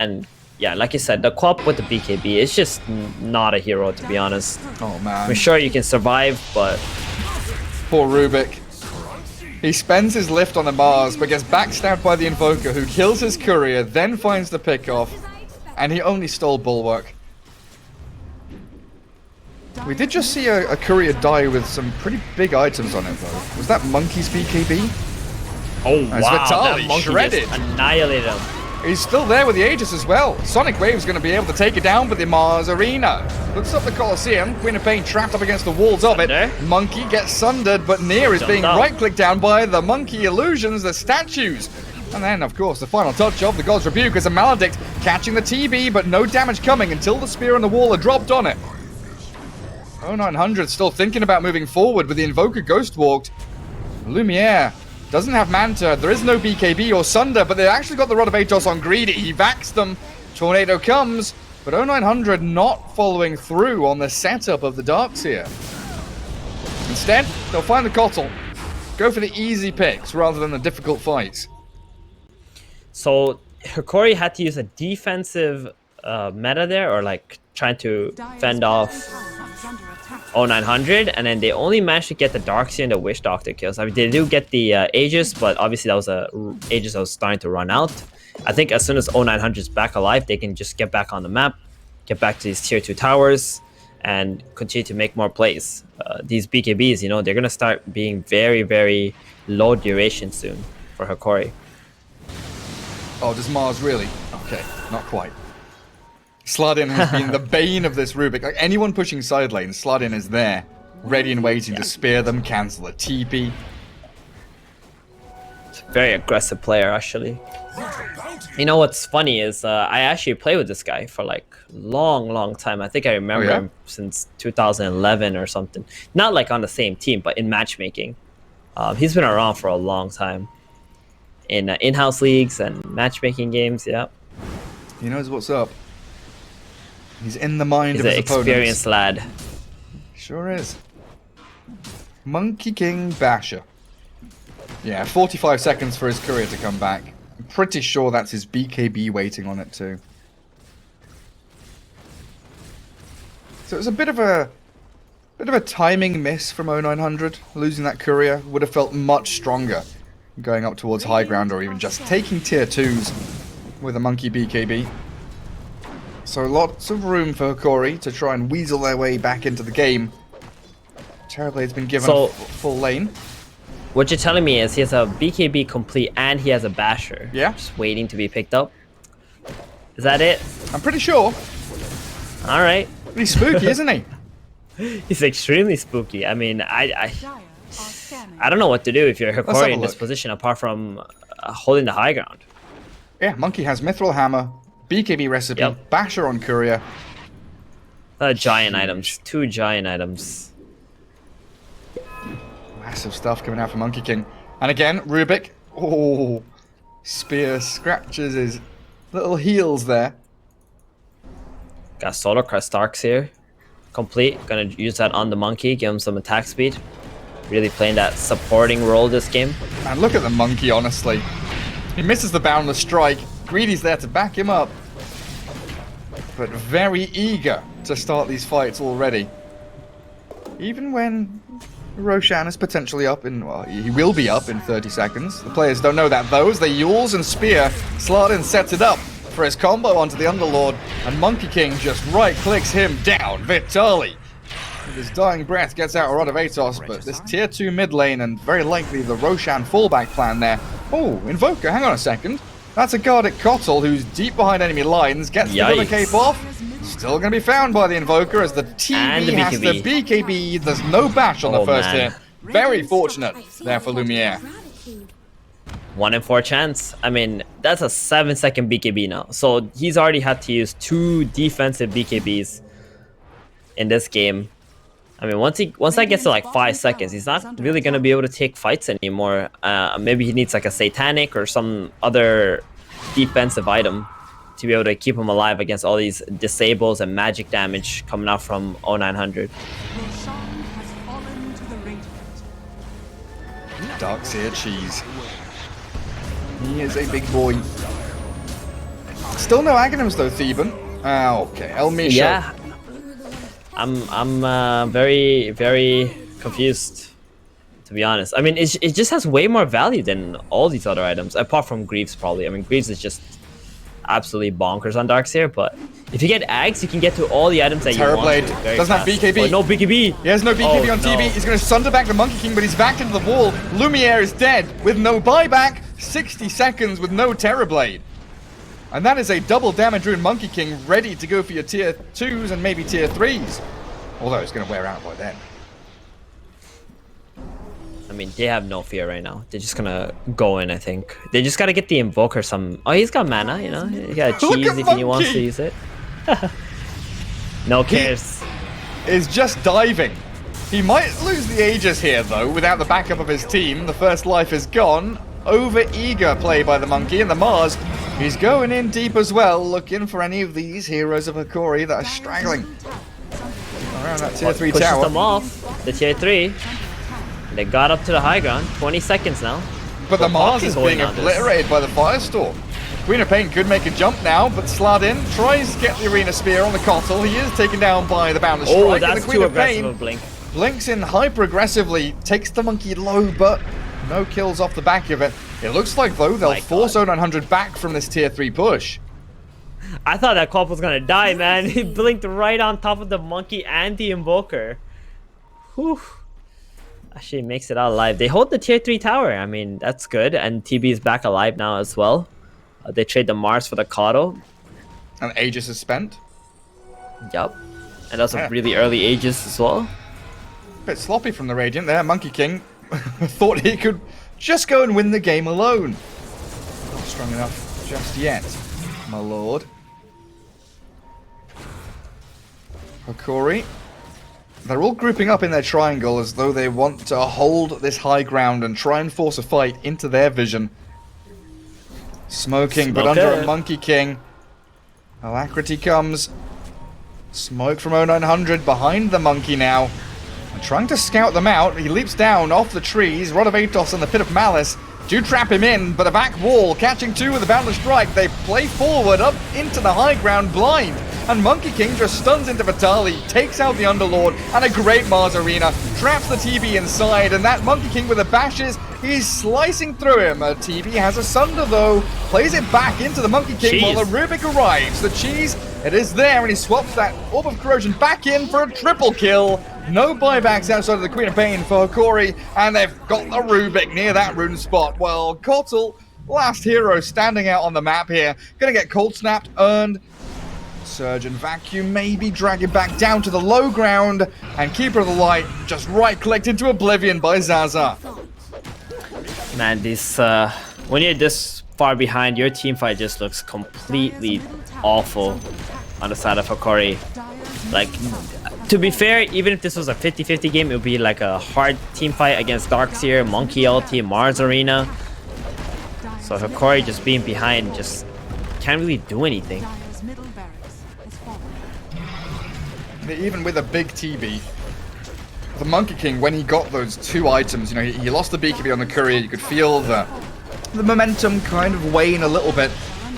And yeah, like you said, the co-op with the BKB is just not a hero, to be honest. Oh man, I'm sure you can survive, but poor Rubik. He spends his lift on the Mars, but gets backstabbed by the Invoker, who kills his courier, then finds the pickoff, and he only stole Bulwark. We did just see a courier die with some pretty big items on it, though. Was that Monkey's BKB? oh As wow, Vitali that monkey shredded. just annihilated him. He's still there with the Aegis as well. Sonic Wave's going to be able to take it down with the Mars Arena. Looks up the Colosseum. Queen of Pain trapped up against the walls of it. Sunder. Monkey gets sundered, but Nier is Jumped being up. right-clicked down by the Monkey Illusions, the statues. And then, of course, the final touch of the God's Rebuke is a Maledict catching the TB, but no damage coming until the spear and the wall are dropped on it. 0900 still thinking about moving forward with the Invoker Ghost Walked. Lumiere doesn't have Manta. There is no BKB or Sunder, but they actually got the Rod of Atos on Greedy. He vaxed them. Tornado comes, but 0900 not following through on the setup of the Darkseer. Instead, they'll find the Kotl, go for the easy picks rather than the difficult fights. So Hokori had to use a defensive meta there, or like trying to Dire's fend bottom off tower is under attack. 0900, and then they only managed to get the Darkseer and the Wish Doctor kills. I mean, they do get the Aegis, but obviously that was a Aegis that was starting to run out. I think as soon as 0900 is back alive, they can just get back on the map, get back to these tier 2 towers, and continue to make more plays. These BKBs, you know, they're going to start being very, very low duration soon for Hokori. Oh, does Mars really? Okay, not quite. Sladin has been the bane of this Rubik. Like anyone pushing side lane, Sladin is there, ready and waiting to spear them, cancel a TP. Very aggressive player, actually. You know what's funny is I actually played with this guy for like long time. I think I remember yeah? him since 2011 or something. Not like on the same team, but in matchmaking. He's been around for a long time in in-house leagues and matchmaking games. Yeah, He knows what's up. He's in the mind he's of an his opponents. experienced lad. Sure is. Monkey King Basher. Yeah, 45 seconds for his courier to come back. I'm pretty sure that's his BKB waiting on it too. So it's a bit of a Bit of a timing miss from 0900. Losing that courier would have felt much stronger going up towards high ground or even just taking tier 2s with a monkey BKB. So lots of room for Hokori to try and weasel their way back into the game. Terrorblade's been given a full lane. What you're telling me is he has a BKB complete and he has a basher. Yeah. Just waiting to be picked up. Is that it? I'm pretty sure. All right. Pretty spooky, isn't he? He's extremely spooky. I mean, Dire are scanning. I don't know what to do if you're have Hokori a in this look. position apart from holding the high ground. Yeah, Monkey has Mithril Hammer, BKB Recipe, Yep. Basher on Courier. Giant items. 2 giant items. Massive stuff coming out from Monkey King. And again, Rubik. Oh, Spear scratches his little heels there. Got Solar Crest Arcs here. Complete. Gonna use that on the monkey, give him some attack speed. Really playing that supporting role this game. And look at the Monkey, honestly. He misses the Boundless Strike. Greedy's there to back him up. But very eager to start these fights already. Even when Roshan is potentially up in... Well, he will be up in 30 seconds. The players don't know that, though, as they Yules and Spear. Slardin sets it up for his combo onto the Underlord. And Monkey King just right-clicks him down. Vitali, with his dying breath, gets out a Rod of Atos. But this tier 2 mid lane and very likely the Roshan fallback plan there. Oh, Invoker, hang on a second. That's a Gardic Kotl who's deep behind enemy lines, gets the Gunner Cape off. Still going to be found by the Invoker as the TB And the has the BKB. There's no bash on the first hit. Very fortunate there for Lumiere. 1 in 4 chance. I mean, that's a 7-second BKB now. So he's already had to use 2 defensive BKBs in this game. I mean, once that gets to like 5 seconds, he's not really going to be able to take fights anymore. Maybe he needs like a Satanic or some other defensive item to be able to keep him alive against all these disables and magic damage coming out from 0900. Roshan has fallen to the Radiant. Darkseer Cheese. He is a big boy. Still no Aghanims though, Theban. Okay, El Misha. Yeah. I'm very, very confused, to be honest. I mean, it just has way more value than all these other items, apart from Greaves, probably. I mean, Greaves is just absolutely bonkers on Darkseer, but if you get Ags, you can get to all the items that you want. Terrorblade to very doesn't have fast. BKB. Oh, no BKB. He has no BKB Oh, on TB. no. He's going to sunder back the Monkey King, but he's backed into the wall. Lumiere is dead with no buyback. 60 seconds with no Terrorblade. And that is a double damage rune Monkey King ready to go for your tier 2s and maybe tier 3s. Although it's going to wear out by then. I mean, they have no fear right now. They're just gonna go in, I think. They just gotta get the Invoker some... Oh, he's got mana, you know? He got Look cheese at if he wants Monkey. to use it. No cares. Is just diving. He might lose the Aegis here, though, without the backup of his team. The first life is gone. Over-eager play by the Monkey, and the Mars, he's going in deep as well, looking for any of these heroes of Hokori that are straggling around that tier 3 Pushes tower. them off. The tier 3. They got up to the high ground. 20 seconds now. But the Mars Hawking is going being on this. obliterated by the Firestorm. Queen of Pain could make a jump now, but Slardin tries to get the Arena Spear on the Kotl. He is taken down by the Boundless Oh, Strike, and that's the Queen too of aggressive Pain of Blink. blinks in hyper-aggressively, takes the Monkey low, but no kills off the back of it. It looks like, though, they'll My force God. 0900 back from this tier 3 push. I thought that Cop was gonna die, man. He blinked right on top of the Monkey and the Invoker. Whew. Actually makes it out alive. They hold the tier 3 tower. I mean, that's good. And TB is back alive now as well. They trade the Mars for the Kato. And Aegis is spent. Yup. And that's Yeah. a really early Aegis as well. Bit sloppy from the Radiant there. Monkey King thought he could just go and win the game alone. Not strong enough just yet, my lord. Hokori. They're all grouping up in their triangle as though they want to hold this high ground and try and force a fight into their vision. Smoking, but under a Monkey King. Alacrity comes. Smoke from 0900 behind the Monkey now. And trying to scout them out. He leaps down off the trees. Rod of Atos and the Pit of Malice do trap him in, but a back wall catching two with a Boundless Strike. They play forward up into the high ground blind. and Monkey King just stuns into Vitali, takes out the Underlord, and a great Mars Arena, traps the TB inside, and that Monkey King with the bashes, he's slicing through him. TB has a Sunder though, plays it back into the Monkey King while the Rubik arrives. The cheese, it is there, and he swaps that Orb of Corrosion back in for a triple kill. No buybacks outside of the Queen of Pain for Hokori, and they've got the Rubik near that rune spot. Well, Kotal, last hero standing out on the map here, gonna get cold snapped, earned. Surge and Vacuum maybe drag it back down to the low ground, and Keeper of the Light just right-clicked into oblivion by Zaza. Man, this when you're this far behind, your team fight just looks completely awful on the side of Hokori. Like, to be fair, even if this was a 50-50 game, it would be like a hard team fight against Darkseer, Monkey LT, Mars Arena. So Hokori just being behind just can't really do anything. Dire's middle barracks has fallen. Even with a big TB, the Monkey King, when he got those 2 items, you know, he lost the BKB on the courier. You could feel the momentum kind of wane a little bit.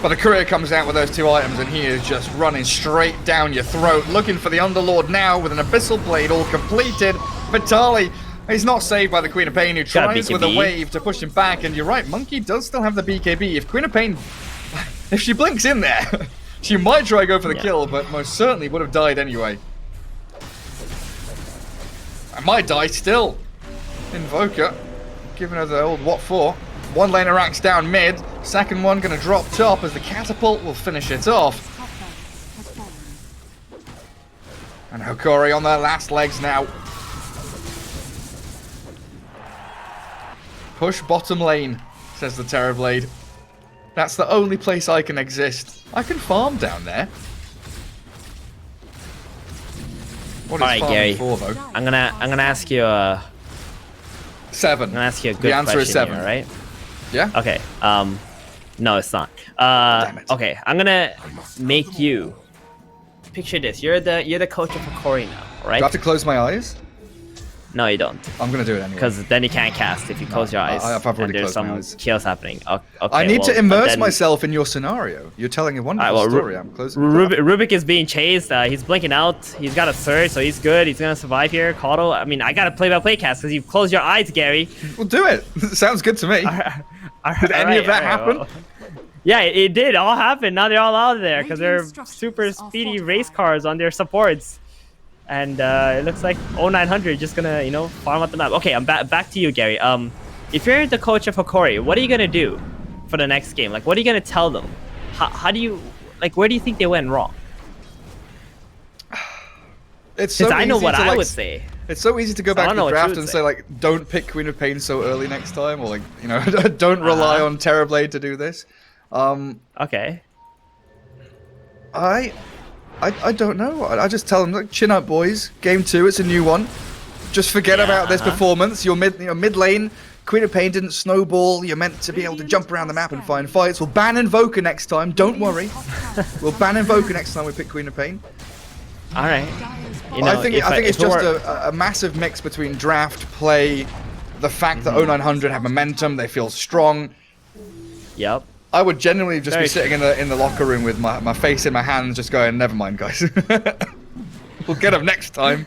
But the courier comes out with those 2 items, and he is just running straight down your throat, looking for the Underlord now with an Abyssal Blade all completed. Vitali, he's not saved by the Queen of Pain, who tries with a wave to push him back. And you're right, Monkey does still have the BKB. If Queen of Pain, if she blinks in there, she might try to go for the kill, but most certainly would have died anyway. I might die still. Invoker, giving her the old what for. 1 lane of racks down mid, second one gonna drop top as the catapult will finish it off. Top barracks has fallen. And Hokori on their last legs now. Push bottom lane, says the Terrorblade. That's the only place I can exist. I can farm down there. What is Alright, farming Gary. for, though? I'm gonna ask you 7. I'm gonna ask you a good The answer is question 7. here, right? Yeah? Okay. No, it's not. Damn it. Okay, I'm gonna make you picture this. You're the coach of Hokori now, right? Do I have to close my eyes? No, you don't, I'm gonna do it anyway. because then you can't cast if you close your eyes. I've already and there's closed my some eyes. chaos happening. Okay, I need well, to immerse then- myself in your scenario. You're telling a wonderful Alright, well, story. I'm closing my eyes. Rubik is being chased. He's blinking out. He's got a surge, so he's good. He's gonna survive here. Kotal, I mean, I gotta play-by-play cast because you've closed your eyes, Gary. Well, do it. Sounds good to me. Did any of that happen? well. Yeah, it did all happen. Now they're all out of there because they're Radiant structures super are speedy fortified. race cars on their supports. And it looks like 0900 just gonna, you know, farm up the map. Okay, I'm back to you, Gary. If you're the coach of Hokori, what are you gonna do for the next game? Like, what are you gonna tell them? How do you, like, where do you think they went wrong? It's so Because I know easy what to, I like, would say. It's so easy to go So I back don't to know the what you draft would and say. say, like, don't pick Queen of Pain so early next time, or, like, you know, don't rely on Terrorblade to do this. Okay. I don't know. I just tell them, look, chin up, boys. Game 2, it's a new one. Just forget about this performance. Your mid lane, Queen of Pain didn't snowball. You're meant to be able to jump around the map and find fights. We'll ban Invoker next time. Don't worry. We'll ban Invoker next time we pick Queen of Pain. All right. Dire's You know, I think if it's if it just were- a massive mix between draft, play, the fact that 0900 have momentum, they feel strong. Yep. I would genuinely just Very be sitting in the locker room with my face in my hands, just going, never mind, guys. We'll get them next time.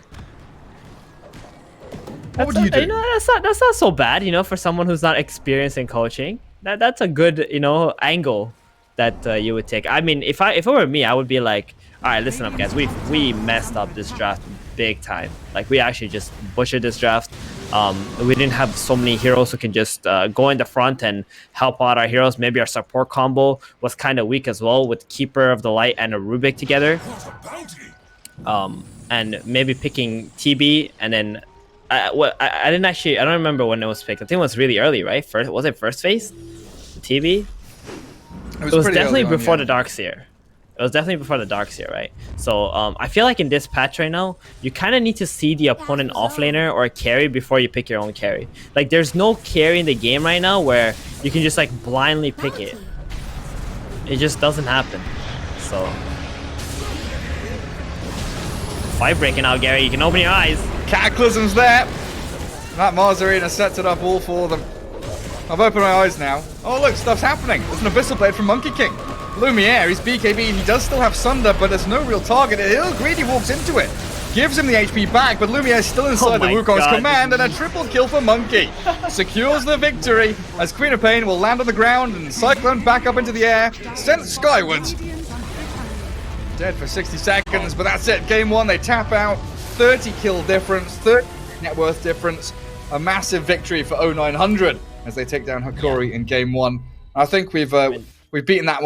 What would you do? You know, that's not so bad, you know, for someone who's not experienced in coaching. That's a good, you know, angle that you would take. I mean, if it were me, I would be like, all right, listen up, guys. We messed up this draft big time. Like, we actually just butchered this draft. We didn't have so many heroes who can just go in the front and help out our heroes. Maybe our support combo was kind of weak as well with Keeper of the Light and a Rubik together. And maybe picking TB and then I didn't actually, I don't remember when it was picked. I think it was really early, right? Was it first phase? TB? It was pretty definitely early on, before yeah. the Darkseer. It was definitely before the Darkseer, right? So I feel like in this patch right now, you kind of need to see the opponent offlaner or carry before you pick your own carry. Like, there's no carry in the game right now where you can just like blindly pick it. It just doesn't happen. So fight breaking out, Gary. You can open your eyes. Cataclysm's there. That Mars Arena sets it up all for them. I've opened my eyes now. Oh look, stuff's happening. There's an Abyssal Blade from Monkey King. Lumiere, he's BKB, he does still have Sunder, but there's no real target. Greedy walks into it, gives him the HP back, but Lumiere's still inside the my Wukong's God. command, and a triple kill for Monkey. Secures the victory, as Queen of Pain will land on the ground, and Cyclone back up into the air, sent skywards. Radiant's unprepared. Dead for 60 seconds, but that's it. Game 1, they tap out. 30 kill difference, 30 net worth difference. A massive victory for 0900 as they take down Hokori in Game 1. I think we've beaten that one.